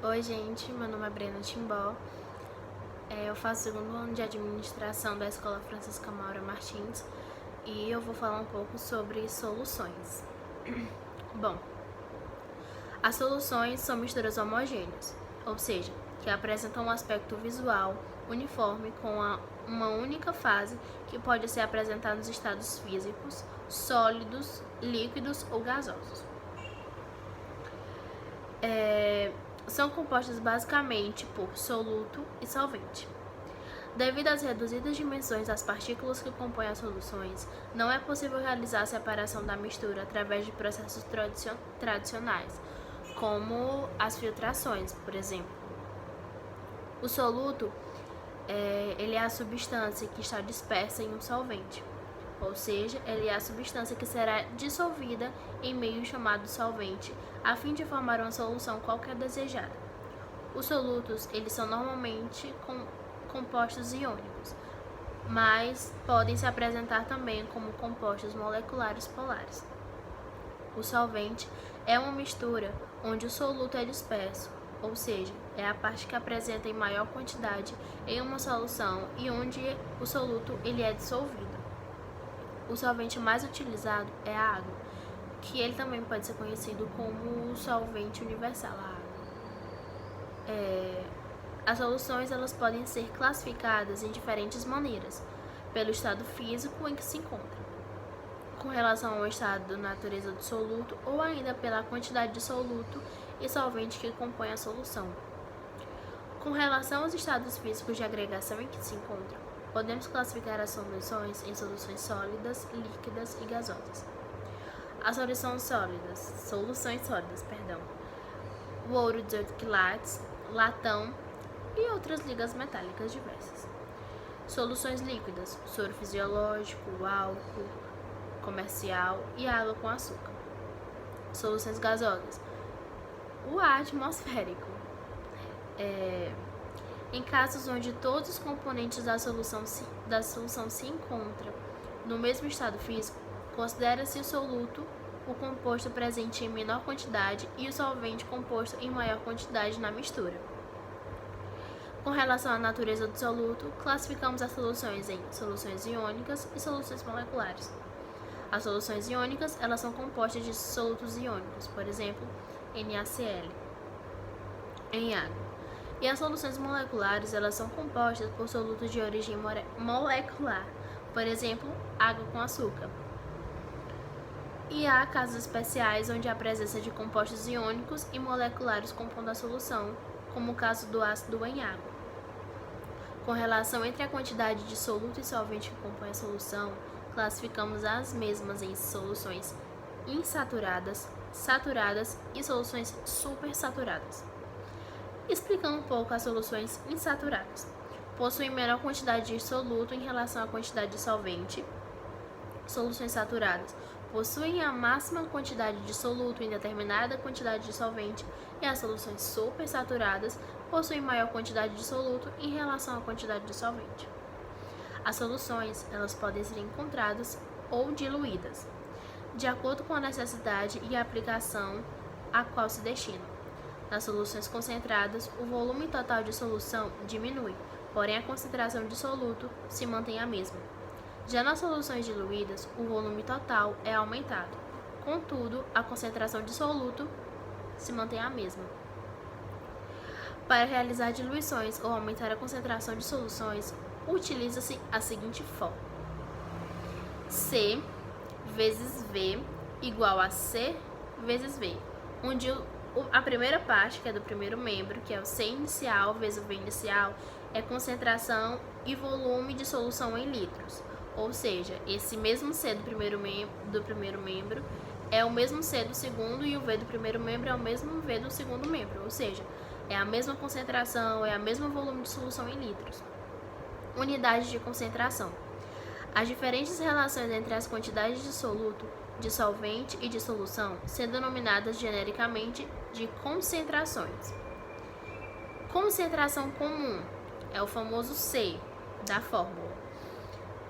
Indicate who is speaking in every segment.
Speaker 1: Oi, gente, meu nome é Brena Timbó. Eu faço o segundo ano de administração da Escola Francisca Maura Martins e eu vou falar um pouco sobre soluções. Bom, as soluções são misturas homogêneas, ou seja, que apresentam um aspecto visual uniforme com uma única fase que pode ser apresentada nos estados físicos, sólidos, líquidos ou gasosos. São compostas basicamente por soluto e solvente. Devido às reduzidas dimensões das partículas que compõem as soluções, não é possível realizar a separação da mistura através de processos tradicionais, como as filtrações, por exemplo. O soluto ele é a substância que está dispersa em um solvente, ou seja, ele é a substância que será dissolvida em meio chamado solvente, a fim de formar uma solução qualquer desejada. Os solutos, eles são normalmente compostos iônicos, mas podem se apresentar também como compostos moleculares polares. O solvente é uma mistura onde o soluto é disperso, ou seja, é a parte que apresenta em maior quantidade em uma solução e onde o soluto ele é dissolvido. O solvente mais utilizado é a água, que ele também pode ser conhecido como o solvente universal, a água. As soluções elas podem ser classificadas em diferentes maneiras, pelo estado físico em que se encontra, com relação ao estado da natureza do soluto ou ainda pela quantidade de soluto e solvente que compõe a solução. Com relação aos estados físicos de agregação em que se encontram, podemos classificar as soluções em soluções sólidas, líquidas e gasosas. As soluções sólidas, o ouro 18 quilates, latão e outras ligas metálicas diversas. Soluções líquidas, soro fisiológico, álcool comercial e água com açúcar. Soluções gasosas, o ar atmosférico. Em casos onde todos os componentes da solução se encontram no mesmo estado físico, considera-se o soluto o composto presente em menor quantidade e o solvente composto em maior quantidade na mistura. Com relação à natureza do soluto, classificamos as soluções em soluções iônicas e soluções moleculares. As soluções iônicas, elas são compostas de solutos iônicos, por exemplo, NaCl, em água. E as soluções moleculares, elas são compostas por solutos de origem molecular, por exemplo, água com açúcar. E há casos especiais onde há presença de compostos iônicos e moleculares compondo a solução, como o caso do ácido em água. Com relação entre a quantidade de soluto e solvente que compõe a solução, classificamos as mesmas em soluções insaturadas, saturadas e soluções supersaturadas. Explicando um pouco as soluções insaturadas. Possuem menor quantidade de soluto em relação à quantidade de solvente. Soluções saturadas possuem a máxima quantidade de soluto em determinada quantidade de solvente, e as soluções supersaturadas possuem maior quantidade de soluto em relação à quantidade de solvente. As soluções elas podem ser encontradas ou diluídas, de acordo com a necessidade e a aplicação a qual se destinam. Nas soluções concentradas, o volume total de solução diminui, porém a concentração de soluto se mantém a mesma. Já nas soluções diluídas, o volume total é aumentado, contudo, a concentração de soluto se mantém a mesma. Para realizar diluições ou aumentar a concentração de soluções, utiliza-se a seguinte fórmula: C vezes V igual a C vezes V, onde a primeira parte, que é do primeiro membro, que é o C inicial vezes o V inicial, é concentração e volume de solução em litros. Ou seja, esse mesmo C do primeiro membro é o mesmo C do segundo e o V do primeiro membro é o mesmo V do segundo membro. Ou seja, é a mesma concentração, é o mesmo volume de solução em litros. Unidade de concentração. As diferentes relações entre as quantidades de soluto, de solvente e de solução sendo denominadas genericamente de concentrações. Concentração comum é o famoso C da fórmula,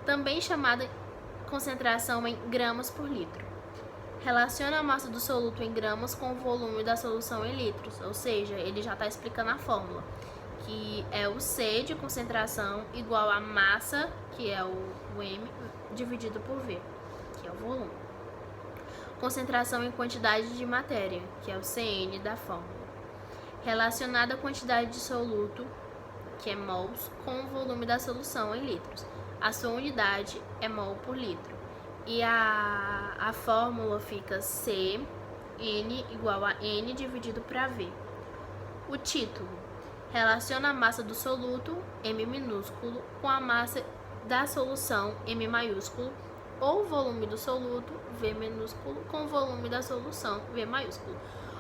Speaker 1: também chamada concentração em gramas por litro. Relaciona a massa do soluto em gramas com o volume da solução em litros, ou seja, ele já está explicando a fórmula, que é o C de concentração igual a massa, que é o M, dividido por V, que é o volume. Concentração em quantidade de matéria, que é o CN da fórmula. Relacionada a quantidade de soluto, que é mols, com o volume da solução em litros. A sua unidade é mol por litro. E a fórmula fica C, N igual a N dividido para V. O título relaciona a massa do soluto, M minúsculo, com a massa da solução, M maiúsculo, ou o volume do soluto, V minúsculo, com o volume da solução, V maiúsculo.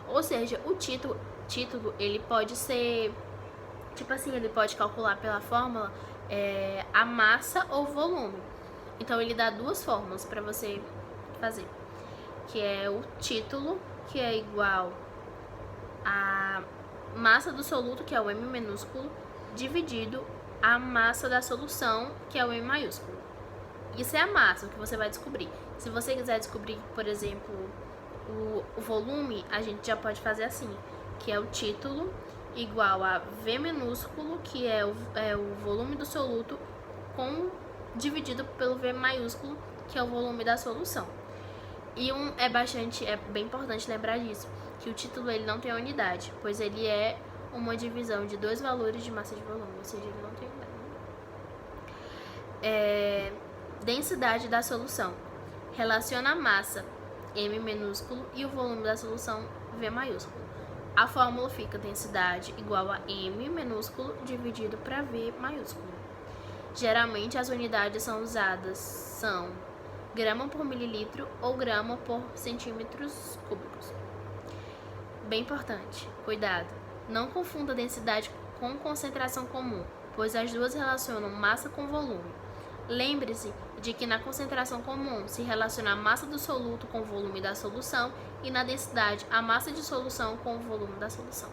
Speaker 1: Ou seja, o título ele pode ser, tipo assim, ele pode calcular pela fórmula a massa ou volume. Então, ele dá duas fórmulas para você fazer, que é o título, que é igual a massa do soluto, que é o M minúsculo, dividido a massa da solução, que é o M maiúsculo. Isso é a massa, o que você vai descobrir. Se você quiser descobrir, por exemplo, o volume, a gente já pode fazer assim, que é o título igual a V minúsculo, que é o volume do soluto, dividido pelo V maiúsculo, que é o volume da solução. E é bem importante lembrar disso, que o título ele não tem unidade, pois ele é uma divisão de dois valores de massa de volume, ou seja, ele não tem unidade. Densidade da solução. Relaciona a massa, M minúsculo, e o volume da solução, V maiúsculo. A fórmula fica densidade igual a M minúsculo dividido para V maiúsculo. Geralmente as unidades são grama por mililitro ou grama por centímetros cúbicos. Bem importante, cuidado, não confunda densidade com concentração comum, pois as duas relacionam massa com volume. Lembre-se de que na concentração comum se relaciona a massa do soluto com o volume da solução e na densidade a massa de solução com o volume da solução.